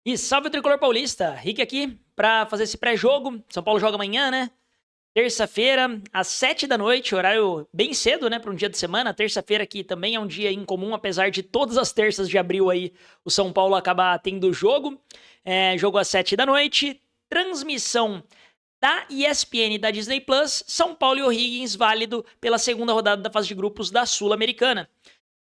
E salve o Tricolor Paulista, Rick aqui pra fazer esse pré-jogo. São Paulo joga amanhã, né? Terça-feira, às 7 da noite, horário bem cedo, né, para um dia de semana. Terça-feira que também é um dia incomum, apesar de todas as terças de abril aí o São Paulo acabar tendo jogo. Jogo às 7 da noite, transmissão da ESPN e da Disney Plus, São Paulo e O'Higgins válido pela segunda rodada da fase de grupos da Sul-Americana.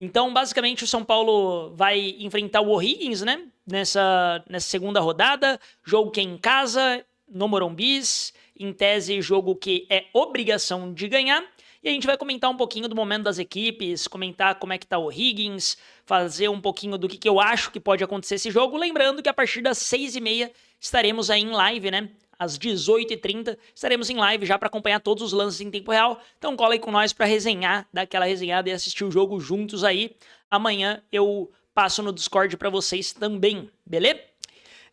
Então, basicamente, o São Paulo vai enfrentar o O'Higgins, né? Nessa segunda rodada. Jogo que é em casa, no Morumbis. Em tese, jogo que é obrigação de ganhar. E a gente vai comentar um pouquinho do momento das equipes, comentar como é que tá o O'Higgins, fazer um pouquinho do que eu acho que pode acontecer esse jogo. Lembrando que a partir das 6h30 estaremos aí em live, né? Às 18h30, estaremos em live já para acompanhar todos os lances em tempo real. Então cola aí com nós para resenhar, dar aquela resenhada e assistir o jogo juntos aí. Amanhã eu passo no Discord para vocês também, beleza?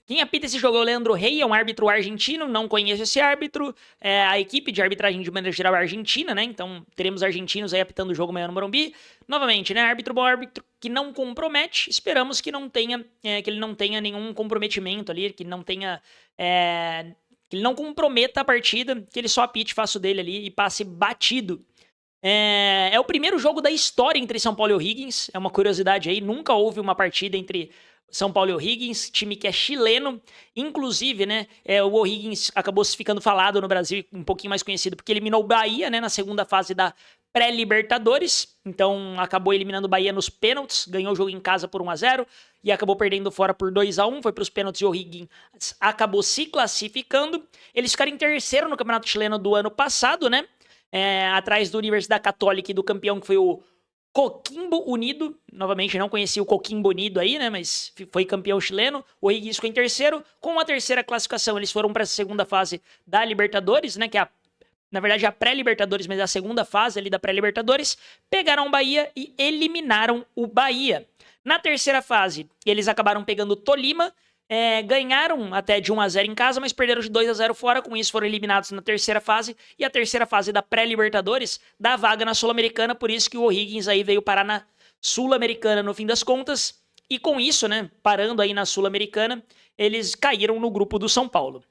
Quem apita esse jogo é o Leandro Rey, é um árbitro argentino, não conheço esse árbitro. A equipe de arbitragem de maneira geral é argentina, né? Então teremos argentinos aí apitando o jogo amanhã no Morumbi. Novamente, né? Árbitro bom, árbitro que não compromete. Esperamos que não tenha, que ele não tenha nenhum comprometimento ali, que não tenha... que ele não comprometa a partida, que ele só apite, faça o dele ali e passe batido. É o primeiro jogo da história entre São Paulo e O'Higgins, é uma curiosidade aí, nunca houve uma partida entre São Paulo e O'Higgins, time que é chileno, inclusive, né, o O'Higgins acabou se ficando falado no Brasil, um pouquinho mais conhecido, porque eliminou o Bahia, né, na segunda fase da pré-Libertadores, então acabou eliminando o Bahia nos pênaltis, ganhou o jogo em casa por 1-0 e acabou perdendo fora por 2-1, foi para os pênaltis e o O'Higgins acabou se classificando. Eles ficaram em terceiro no Campeonato Chileno do ano passado, né, atrás do Universidade Católica e do campeão que foi o Coquimbo Unido. Novamente não conheci o Coquimbo Unido aí, né, mas foi campeão chileno. O O'Higgins ficou em terceiro. Com a terceira classificação, eles foram para a segunda fase da Libertadores, né, que é na verdade a pré-Libertadores, mas é a segunda fase ali da pré-Libertadores. Pegaram o Bahia e eliminaram o Bahia. Na terceira fase, eles acabaram pegando o Tolima, ganharam até de 1-0 em casa, mas perderam de 2-0 fora, com isso foram eliminados na terceira fase, e a terceira fase da pré-Libertadores dá vaga na Sul-Americana, por isso que o O'Higgins aí veio parar na Sul-Americana no fim das contas, e com isso, né, parando aí na Sul-Americana, eles caíram no grupo do São Paulo.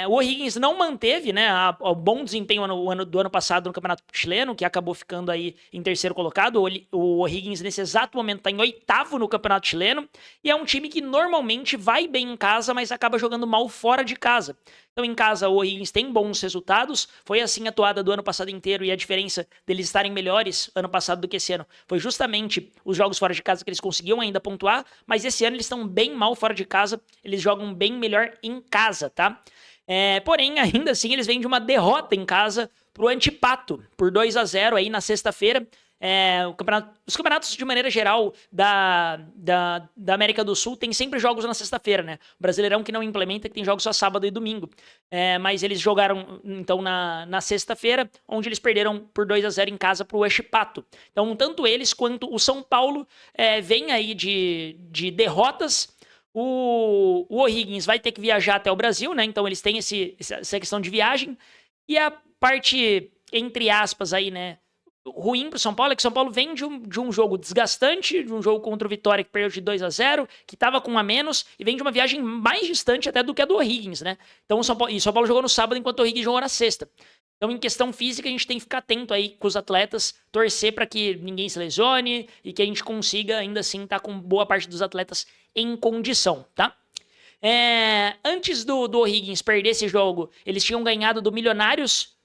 O O'Higgins não manteve, né, o bom desempenho do ano passado no Campeonato Chileno, que acabou ficando aí em terceiro colocado. O O'Higgins, nesse exato momento, está em oitavo no Campeonato Chileno, e é um time que normalmente vai bem em casa, mas acaba jogando mal fora de casa. Então, em casa, o O'Higgins tem bons resultados, foi assim a toada do ano passado inteiro, e a diferença deles estarem melhores ano passado do que esse ano foi justamente os jogos fora de casa que eles conseguiam ainda pontuar, mas esse ano eles estão bem mal fora de casa, eles jogam bem melhor em casa, tá? Porém, ainda assim, eles vêm de uma derrota em casa pro Antipato, por 2-0 aí na sexta-feira. Os campeonatos, de maneira geral, da América do Sul tem sempre jogos na sexta-feira, né? O Brasileirão que não implementa, que tem jogos só sábado e domingo. Mas eles jogaram, então, na sexta-feira, onde eles perderam por 2-0 em casa pro Huachipato. Então, tanto eles quanto o São Paulo vêm aí de derrotas. O O'Higgins vai ter que viajar até o Brasil, né? Então, eles têm essa questão de viagem. E a parte, entre aspas, aí, né, ruim pro São Paulo é que o São Paulo vem de um jogo desgastante, de um jogo contra o Vitória que perdeu de 2-0, que tava com um a menos, e vem de uma viagem mais distante até do que a do O'Higgins, né? Então o São Paulo jogou no sábado enquanto o O'Higgins jogou na sexta. Então, em questão física, a gente tem que ficar atento aí com os atletas, torcer para que ninguém se lesione e que a gente consiga, ainda assim, estar com boa parte dos atletas em condição, tá? Antes do O'Higgins perder esse jogo, eles tinham ganhado do Milionários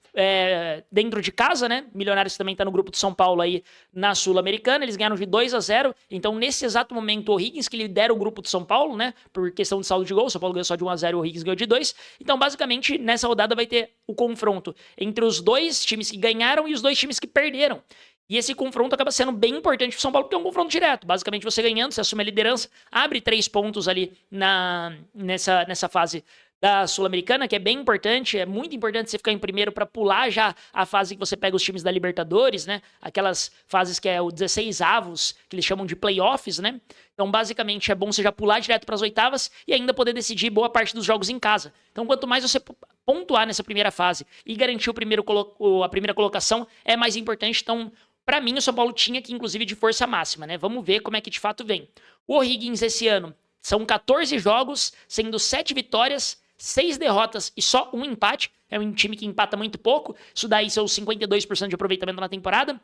dentro de casa, né? Milionários também tá no grupo de São Paulo aí na Sul-Americana, eles ganharam de 2-0, então nesse exato momento o O'Higgins que lidera o grupo de São Paulo, né? Por questão de saldo de gol, o São Paulo ganhou só de 1-0 e o O'Higgins ganhou de 2, então basicamente nessa rodada vai ter o confronto entre os dois times que ganharam e os dois times que perderam. E esse confronto acaba sendo bem importante pro São Paulo, porque é um confronto direto. Basicamente, você ganhando, você assume a liderança, abre 3 pontos ali nessa fase da Sul-Americana, que é bem importante, é muito importante você ficar em primeiro para pular já a fase que você pega os times da Libertadores, né? Aquelas fases que é o 16 avos, que eles chamam de playoffs, né? Então, basicamente, é bom você já pular direto para as oitavas e ainda poder decidir boa parte dos jogos em casa. Então, quanto mais você pontuar nessa primeira fase e garantir a primeira colocação, é mais importante. Então, para mim, o São Paulo tinha que, inclusive, de força máxima, né? Vamos ver como é que de fato vem. O O'Higgins esse ano São 14 jogos, sendo 7 vitórias, 6 derrotas e só um empate. É um time que empata muito pouco. Isso daí são 52% de aproveitamento na temporada.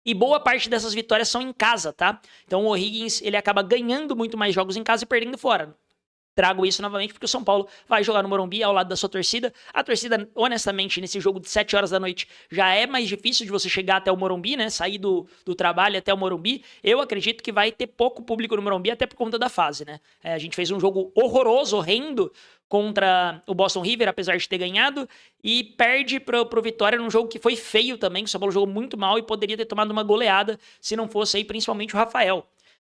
E boa parte dessas vitórias são em casa, tá? Então o O'Higgins, ele acaba ganhando muito mais jogos em casa e perdendo fora. Trago isso novamente porque o São Paulo vai jogar no Morumbi ao lado da sua torcida. A torcida, honestamente, nesse jogo de 7 horas da noite, já é mais difícil de você chegar até o Morumbi, né? Sair do trabalho até o Morumbi. Eu acredito que vai ter pouco público no Morumbi, até por conta da fase, né? A gente fez um jogo horroroso, horrendo, contra o Boston River, apesar de ter ganhado, e perde pro Vitória num jogo que foi feio também, que o São Paulo jogou muito mal e poderia ter tomado uma goleada se não fosse aí principalmente o Rafael.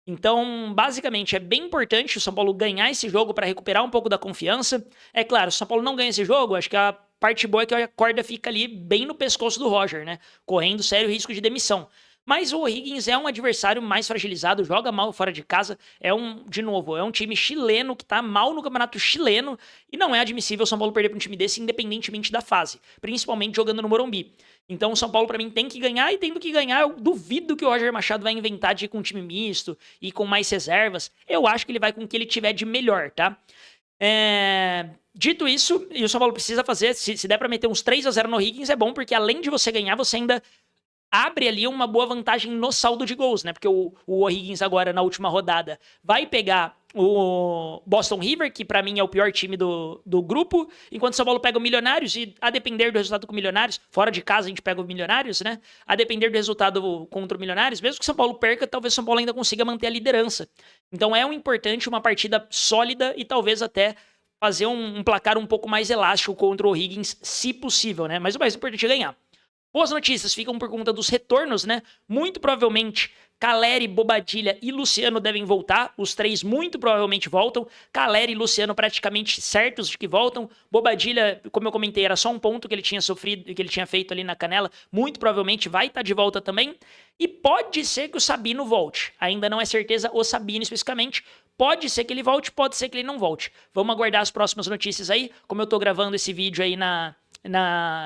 Então, basicamente, é bem importante o São Paulo ganhar esse jogo para recuperar um pouco da confiança. É claro, se o São Paulo não ganha esse jogo, acho que a parte boa é que a corda fica ali bem no pescoço do Roger, né? Correndo sério risco de demissão. Mas o O'Higgins é um adversário mais fragilizado, joga mal fora de casa, de novo, é um time chileno que tá mal no campeonato chileno e não é admissível o São Paulo perder para um time desse independentemente da fase, principalmente jogando no Morumbi. Então o São Paulo, para mim, tem que ganhar, e tendo que ganhar, eu duvido que o Roger Machado vai inventar de ir com um time misto e com mais reservas. Eu acho que ele vai com o que ele tiver de melhor, tá? Dito isso, e o São Paulo precisa fazer, se der para meter uns 3-0 no O'Higgins, é bom, porque além de você ganhar, você ainda abre ali uma boa vantagem no saldo de gols, né? Porque o O'Higgins agora, na última rodada, vai pegar o Boston River, que pra mim é o pior time do grupo, enquanto o São Paulo pega o Milionários, e a depender do resultado com o Milionários, fora de casa a gente pega o Milionários, né? A depender do resultado contra o Milionários, mesmo que o São Paulo perca, talvez o São Paulo ainda consiga manter a liderança. Então é importante uma partida sólida e talvez até fazer um placar um pouco mais elástico contra o O'Higgins, se possível, né? Mas o mais importante é ganhar. Boas notícias ficam por conta dos retornos, né? Muito provavelmente Caleri, Bobadilha e Luciano devem voltar. Os três muito provavelmente voltam. Caleri e Luciano praticamente certos de que voltam. Bobadilha, como eu comentei, era só um ponto que ele tinha sofrido, que ele tinha feito ali na canela. Muito provavelmente vai estar de volta também. E pode ser que o Sabino volte. Ainda não é certeza o Sabino especificamente. Pode ser que ele volte, pode ser que ele não volte. Vamos aguardar as próximas notícias aí. Como eu tô gravando esse vídeo aí na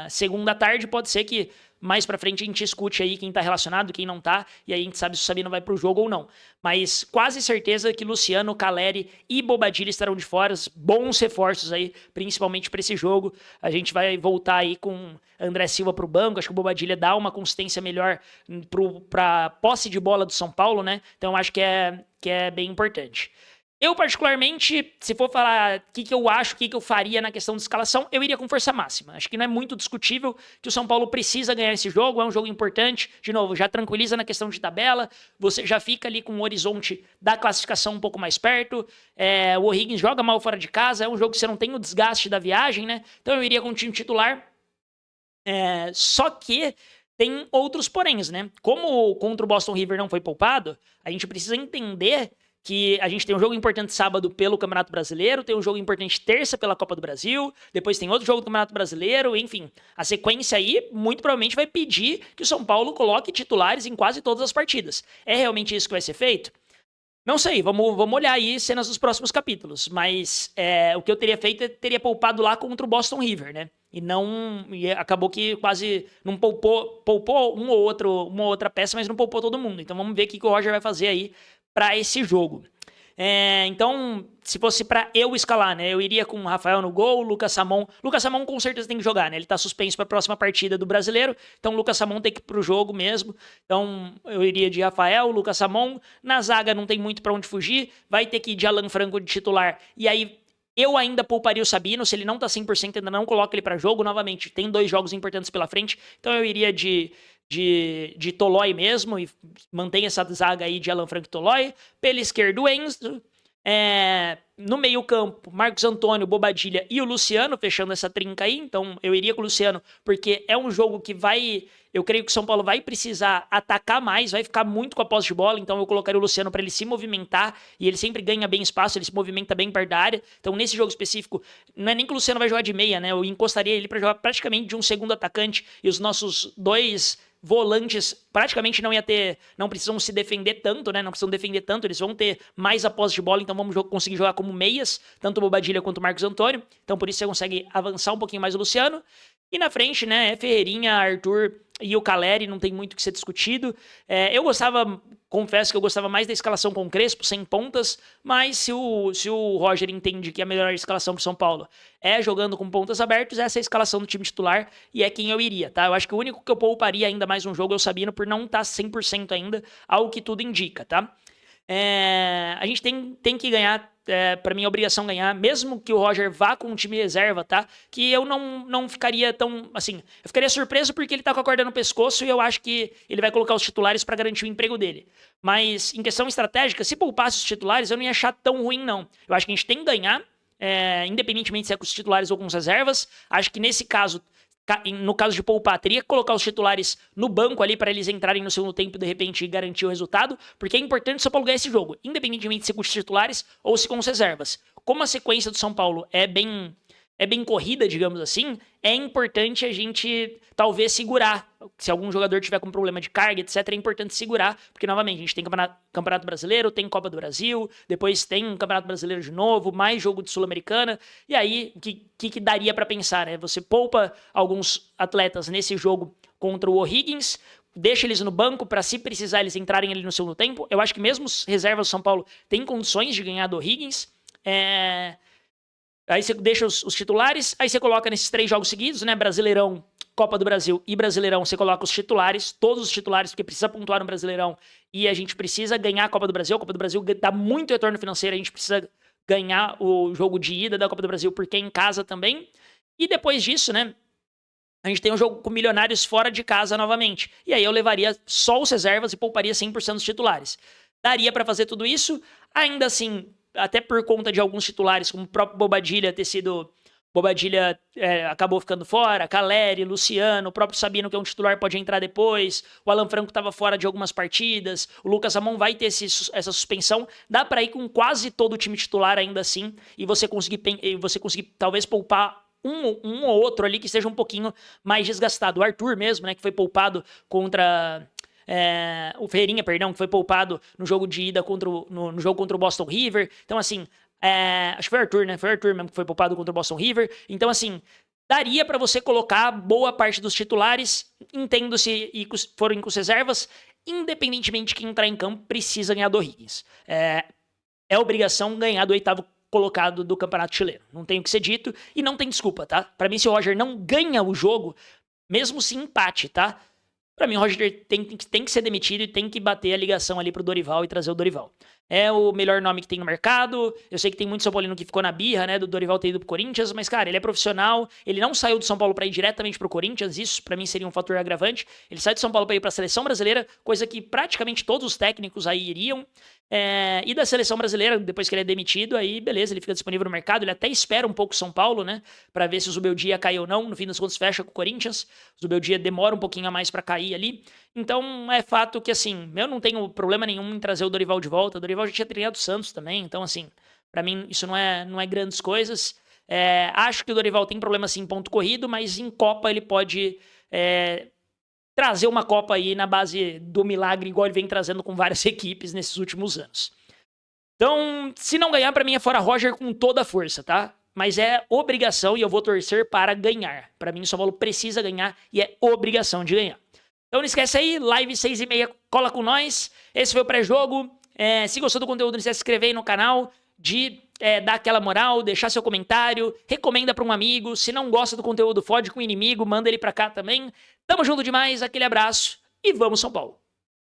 segunda tarde, pode ser que mais pra frente a gente escute aí quem tá relacionado, quem não tá, e aí a gente sabe se o Sabino vai pro jogo ou não. Mas quase certeza que Luciano, Caleri e Bobadilha estarão de fora, bons reforços aí, principalmente pra esse jogo. A gente vai voltar aí com André Silva pro banco, acho que o Bobadilha dá uma consistência melhor pra posse de bola do São Paulo, né? Então acho que é bem importante. Eu, particularmente, se for falar o que eu acho, o que eu faria na questão de escalação, eu iria com força máxima. Acho que não é muito discutível que o São Paulo precisa ganhar esse jogo, é um jogo importante. De novo, já tranquiliza na questão de tabela, você já fica ali com o horizonte da classificação um pouco mais perto. O O'Higgins joga mal fora de casa, é um jogo que você não tem o desgaste da viagem, né? Então eu iria com o time titular. Só que tem outros poréns, né? Como contra o Boston River não foi poupado, a gente precisa entender que a gente tem um jogo importante sábado pelo Campeonato Brasileiro, tem um jogo importante terça pela Copa do Brasil, depois tem outro jogo do Campeonato Brasileiro, enfim. A sequência aí, muito provavelmente, vai pedir que o São Paulo coloque titulares em quase todas as partidas. É realmente isso que vai ser feito? Não sei, vamos olhar aí cenas dos próximos capítulos, mas o que eu teria feito é teria poupado lá contra o Boston River, né? E acabou que quase não poupou uma ou outra peça, mas não poupou todo mundo. Então vamos ver o que o Roger vai fazer aí para esse jogo. Então, se fosse para eu escalar, né, eu iria com o Rafael no gol, Lucas Samon. Lucas Samon com certeza tem que jogar, né? Ele tá suspenso para a próxima partida do Brasileiro, então o Lucas Samon tem que ir pro jogo mesmo. Então, eu iria de Rafael, Lucas Samon. Na zaga não tem muito para onde fugir, vai ter que ir de Alan Franco de titular. E aí eu ainda pouparia o Sabino, se ele não tá 100%, ainda não coloca ele para jogo. Novamente, tem 2 jogos importantes pela frente, então eu iria de Tolói mesmo, e mantém essa zaga aí de Alan Franco e Tolói. Pela esquerda, o Enzo. No meio campo, Marcos Antônio, Bobadilha e o Luciano, fechando essa trinca aí. Então eu iria com o Luciano, porque é um jogo que eu creio que o São Paulo vai precisar atacar mais, vai ficar muito com a posse de bola, então eu colocaria o Luciano para ele se movimentar, e ele sempre ganha bem espaço, ele se movimenta bem perto da área. Então nesse jogo específico, não é nem que o Luciano vai jogar de meia, né? Eu encostaria ele para jogar praticamente de um segundo atacante, e os nossos 2 volantes praticamente não precisam se defender tanto, né? Não precisam defender tanto, eles vão ter mais a posse de bola, então vamos conseguir jogar como meias, tanto o Bobadilha quanto o Marcos Antônio. Então por isso você consegue avançar um pouquinho mais o Luciano. E na frente, né, é Ferreirinha, Arthur e o Caleri, não tem muito o que ser discutido. Confesso que eu gostava mais da escalação com o Crespo, sem pontas, mas se o Roger entende que a melhor escalação para São Paulo é jogando com pontas abertos, essa é a escalação do time titular e é quem eu iria, tá? Eu acho que o único que eu pouparia ainda mais um jogo é o Sabino por não estar 100% ainda, ao que tudo indica, tá? A gente tem que ganhar, pra mim é obrigação ganhar, mesmo que o Roger vá com um time reserva, tá? Que eu não ficaria tão, assim, eu ficaria surpreso porque ele tá com a corda no pescoço e eu acho que ele vai colocar os titulares pra garantir o emprego dele. Mas em questão estratégica, se poupasse os titulares, eu não ia achar tão ruim, não. Eu acho que a gente tem que ganhar, independentemente se é com os titulares ou com os reservas. Acho que nesse caso, no caso de poupar, teria que colocar os titulares no banco ali para eles entrarem no segundo tempo e de repente garantir o resultado, porque é importante o São Paulo ganhar esse jogo, independentemente se com os titulares ou se com os reservas. Como a sequência do São Paulo é bem corrida, digamos assim, é importante a gente talvez segurar. Se algum jogador tiver com problema de carga, etc., é importante segurar, porque novamente a gente tem Campeonato Brasileiro, tem Copa do Brasil, depois tem um Campeonato Brasileiro de novo, mais jogo de Sul-Americana, e aí o que daria para pensar, né? Você poupa alguns atletas nesse jogo contra o O'Higgins, deixa eles no banco para, se precisar, eles entrarem ali no segundo tempo. Eu acho que mesmo os reservas do São Paulo têm condições de ganhar do O'Higgins. Aí você deixa os titulares, aí você coloca nesses 3 jogos seguidos, né? Brasileirão, Copa do Brasil e Brasileirão, você coloca os titulares, todos os titulares, porque precisa pontuar no Brasileirão e a gente precisa ganhar a Copa do Brasil. A Copa do Brasil dá muito retorno financeiro, a gente precisa ganhar o jogo de ida da Copa do Brasil porque é em casa também. E depois disso, né? A gente tem um jogo com Milionários fora de casa novamente. E aí eu levaria só os reservas e pouparia 100% dos titulares. Daria para fazer tudo isso, ainda assim, até por conta de alguns titulares, como o próprio Bobadilha ter sido... Bobadilha acabou ficando fora, Caleri, Luciano, o próprio Sabino, que é um titular, pode entrar depois, o Alan Franco estava fora de algumas partidas, o Lucas Ramon vai ter essa suspensão, dá para ir com quase todo o time titular ainda assim, e você conseguir talvez poupar um ou outro ali que esteja um pouquinho mais desgastado. O Arthur mesmo, né, que foi poupado contra... o Ferreirinha, perdão, que foi poupado no jogo de ida no jogo contra o Boston River. Então, assim, acho que foi o Arthur, né? Foi o Arthur mesmo que foi poupado contra o Boston River. Então, assim, daria para você colocar boa parte dos titulares, entendo se forem com as reservas, independentemente de quem entrar em campo, precisa ganhar do O'Higgins. É obrigação ganhar do 8º colocado do Campeonato Chileno. Não tem o que ser dito e não tem desculpa, tá? Para mim, se o Roger não ganha o jogo, mesmo se empate, tá? Pra mim, o Roger tem que ser demitido e tem que bater a ligação ali pro Dorival e trazer o Dorival. É o melhor nome que tem no mercado. Eu sei que tem muito São Paulino que ficou na birra, né, do Dorival ter ido pro Corinthians, mas, cara, ele é profissional. Ele não saiu do São Paulo pra ir diretamente pro Corinthians. Isso, pra mim, seria um fator agravante. Ele sai do São Paulo pra ir pra Seleção Brasileira, coisa que praticamente todos os técnicos aí iriam. E da Seleção Brasileira, depois que ele é demitido, aí beleza, ele fica disponível no mercado. Ele até espera um pouco o São Paulo, né, pra ver se o Zubeldia cai ou não. No fim das contas, fecha com o Corinthians. O Zubeldia demora um pouquinho a mais pra cair ali. Então, é fato que, assim, eu não tenho problema nenhum em trazer o Dorival de volta. O Dorival já tinha treinado o Santos também. Então, assim, pra mim, isso não é grandes coisas. Acho que o Dorival tem problema, sim, em ponto corrido, mas em Copa ele pode trazer uma Copa aí na base do milagre, igual ele vem trazendo com várias equipes nesses últimos anos. Então, se não ganhar, pra mim é fora Roger com toda a força, tá? Mas é obrigação e eu vou torcer para ganhar. Pra mim, o São Paulo precisa ganhar e é obrigação de ganhar. Então não esquece aí, live 6h30, cola com nós. Esse foi o pré-jogo. Se gostou do conteúdo, não esquece de se inscrever aí no canal, de dar aquela moral, deixar seu comentário, recomenda para um amigo. Se não gosta do conteúdo, fode com o inimigo, manda ele pra cá também. Tamo junto demais, aquele abraço e vamos São Paulo.